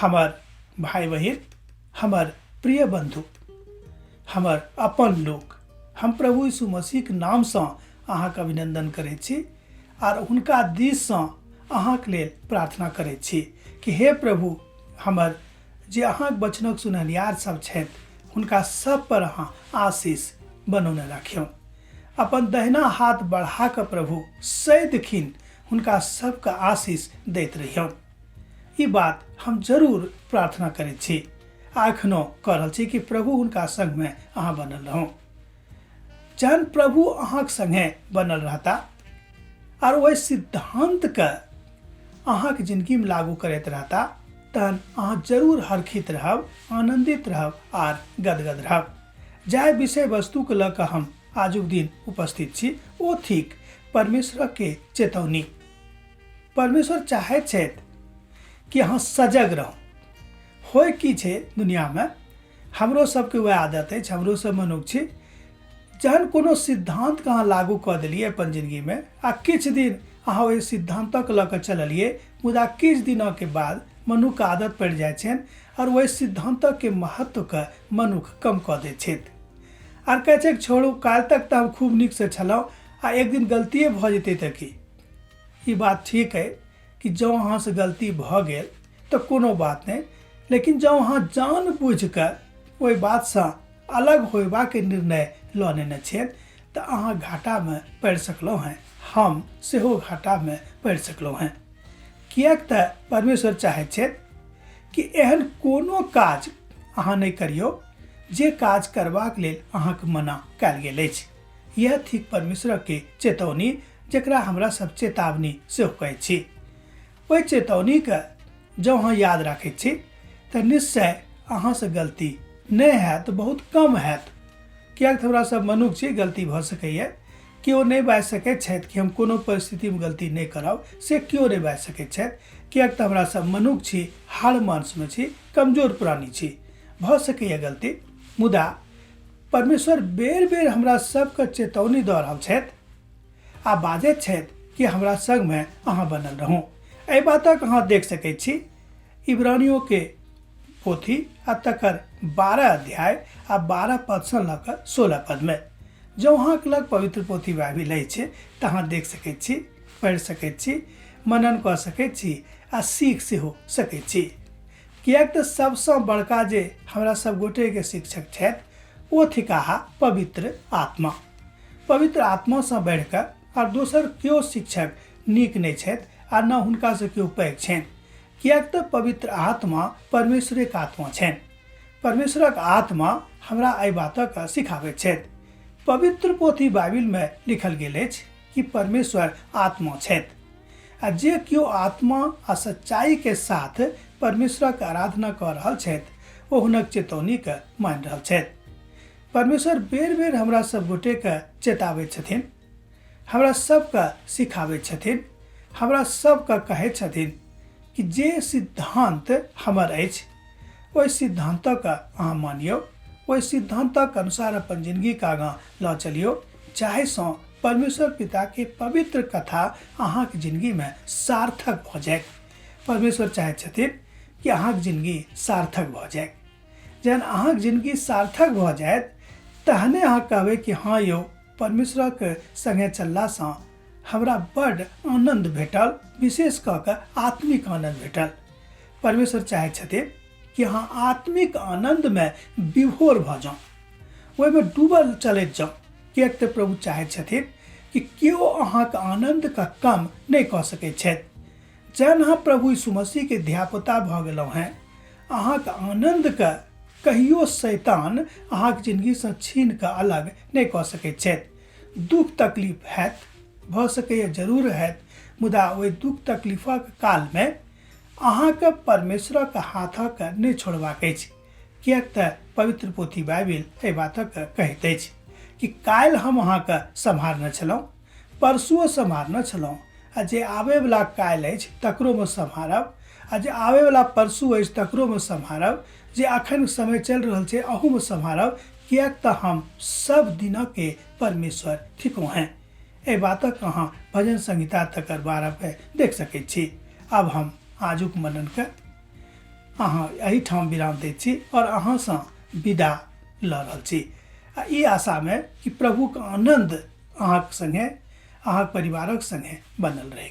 हमर भाई बहिन, हमर प्रिय बंधु, हमर अपन लोग, हम प्रभु यीशु मसीह के नाम से अहाँके अभिनंदन करै छी और हुनका दिस से अहाँके लेल प्रार्थना करै छी कि हे प्रभु, हमर जे अहाँके वचनक सुननिहार सब छथि हुनका सब पर अहाँ आशीष बनौने राखियौ। अपन दहिना हाथ बढ़ा के प्रभु सदैव हुनका सबके आशीष दैत रहियौ। ई बात हम जरूर प्रार्थना करै छी, एखनो कह रहल छी कि प्रभु हुनका संग में अहाँ बनल रहू। जहन प्रभु अहाँके संगे बनल रहता और वही सिद्धांत के अहाँके जिंदगी में लागू करैत रहता, तहन अहाँ जरूर हर्षित रहब, आनंदित रहब और गदगद रहब। जाहि विषय वस्तु के लऽ कऽ हम आजुक दिन उपस्थित छी ओ थिक परमेश्वर के चेतौनी। परमेश्वर चाहैत छथि कि अहाँ सजग रहू। होय की छै दुनिया में, हमरो सबके वह आदत है, हमरो सब मनुष्य छी, जहन कोनो सिद्धांत के अहाँ लागू कऽ देलिए अपन जिंदगी में आ किछु दिन अहाँ ओहि सिद्धांतक लऽ कऽ चललिए, मुदा किछु दिनों के बाद मनुष्य के आदत पड़ि जाइ छनि और वही सिद्धांतक के महत्व के मनुष्य कम कऽ दै छथि और कहै छै छोड़ू, काल तक तो हम खूब नीक से छलहुँ आ एक दिन गलतिए भऽ जेतै तऽ की। ई बात ठीक है कि जँ अहाँ से गलती भऽ गेल तो कोनो बात नहीं, लेकिन जँ अहाँ जान बूझ कऽ ओहि बात से अलग होयबा के निर्णय लऽ लेने छियै तऽ अहाँ घाटा में पड़ि सकलहुँ हैं, हम सेहो घाटा में पड़ि सकलहुँ हैं। किएक तऽ परमेश्वर चाहैत छथि कि एहन कोनो काज अहाँ नहीं करियौ जे काज करबाक लेल अहाँके मना कयल गेल अछि। यह थिक परमेश्वर के चेतौनी, जकरा हमरा सब चेतावनी सेहो कहैत छी। ओहि चेतौनी के जँ अहाँ याद राखैत छी तऽ निश्चय अहाँ से गलती नहीं हैत, बहुत कम हैत। किएक हमरा सब मनुष्य छी, गलती भऽ सकैए, केओ नहीं बाजि सकैत छथि कि हम कोनो परिस्थिति में गलती नहीं करब, से केओ नहीं बाजि सकैत छथि। किएक तऽ हमरा सब मनुष्य छी, हाड़ मांस में छी, कमजोर प्राणी छी, भऽ सकैए गलती। मुदा परमेश्वर बेर बेर हमरा सबके चेतौनी दऽ रहल छथि आ बाजैत छथि कि हमरा संग में अहाँ बनल रहू। एहि बातक अहाँ देख सकैत छी इब्रानियों के पोथी आ तकर 12 अध्याय आ 12 पद से लऽ कऽ 16 पद में। जँ अहाँके लग पवित्र पोथी बाइबिल अछि तऽ अहाँ देख सकैत छी, पढ़ि सकैत छी, मनन कऽ सकैत छी आ सीख सेहो सकैत छी। किएक तऽ सबसँ बड़का जे हमरा सब गोटे के शिक्षक छथि ओ थिकाहा पवित्र आत्मा। पवित्र आत्मा से बढ़ि कऽ और दोसर केओ शिक्षक नीक नहीं छथि आ न हुनका से केओ पैघ छनि। किएक तऽ पवित्र आत्मा परमेश्वरक आत्मा छनि। परमेश्वरक आत्मा हमरा एहि बातक सिखाबैत छथि। पवित्र पोथी बाइबिल में लिखल गेल अछि कि परमेश्वर आत्मा छथि आ जे केओ आत्मा आ सच्चाई के साथ परमेश्वरक आराधना कऽ रहल छथि ओ हुनक चेतौनी के मानि रहल छथि। परमेश्वर बेर बेर हमरा सब गोटे के चेताबैत छथिन, हमरा सबके सिखाबैत छथिन, हमरा सबके कहैत छथिन कि जे सिद्धांत हमर अछि ओहि सिद्धांतक अहाँ मानियौ, ओहि सिद्धांतक अनुसार अपन जिंदगी के आगाँ लऽ चलियौ, जाहिसँ परमेश्वर पिता के पवित्र कथा अहाँके जिंदगी में सार्थक भऽ जाए। परमेश्वर चाहैत छथिन कि अहाँके जिंदगी सार्थक भऽ जाए। जहन अहाँके जिंदगी सार्थक भऽ जाएत तहने अहाँ कहबै कि हाँ यौ, परमेश्वरक संगे चललासँ हमरा बड़ आनंद भेटल, विशेष कऽ कऽ आत्मिक आनंद भेटल। परमेश्वर चाहैत छथिन कि अहाँ आत्मिक आनंद में विभोर भऽ जाउ, ओहिमे डूबल चलैत जाउ। किएक तऽ प्रभु चाहैत छथिन कि केओ अहाँके आनंद के कम नहीं कऽ सकैत छथि। जहन अहाँ प्रभु यीशु मसीह के धियापुता भऽ गेलहुँ हैं, अहाँके आनंद के कहियो शैतान अहाँके जिंदगी से छीन कऽ अलग नहीं कऽ सकैत छथि। दुख तकलीफ हैत, भऽ सकैए जरूर हैत, मुदा ओहि दुख तकलीफक काल में अहाँके परमेश्वरक हाथक नहीं छोड़बाक अछि। किएक तऽ पवित्र पोथी बाइबिल एहि बातक कहैत अछि कि काल्हि हम अहाँके सम्हारने छलहुँ, परसुओ सम्हारने छलहुँ, आ जे आबैवला काल्हि अछि तकरो में सम्हारब, आ जे आबैवला परसू अछि तकरो में सम्हारब, जे अखन समय चलि रहल छै अहू में सम्हारब। किएक तऽ हम सब दिनक के परमेश्वर थिको हैं। एहि बातक अहाँ भजन संहिता तकर 12 पे देख सकैत छी। अब हम आजुक मनन के अहाँ एहिठाम विराम दैत छी और अहाँसँ विदा लऽ रहल छी ई आशा में कि प्रभु के आनंद अहाँक संगे अहाँक परिवारक संगे बनल रहें।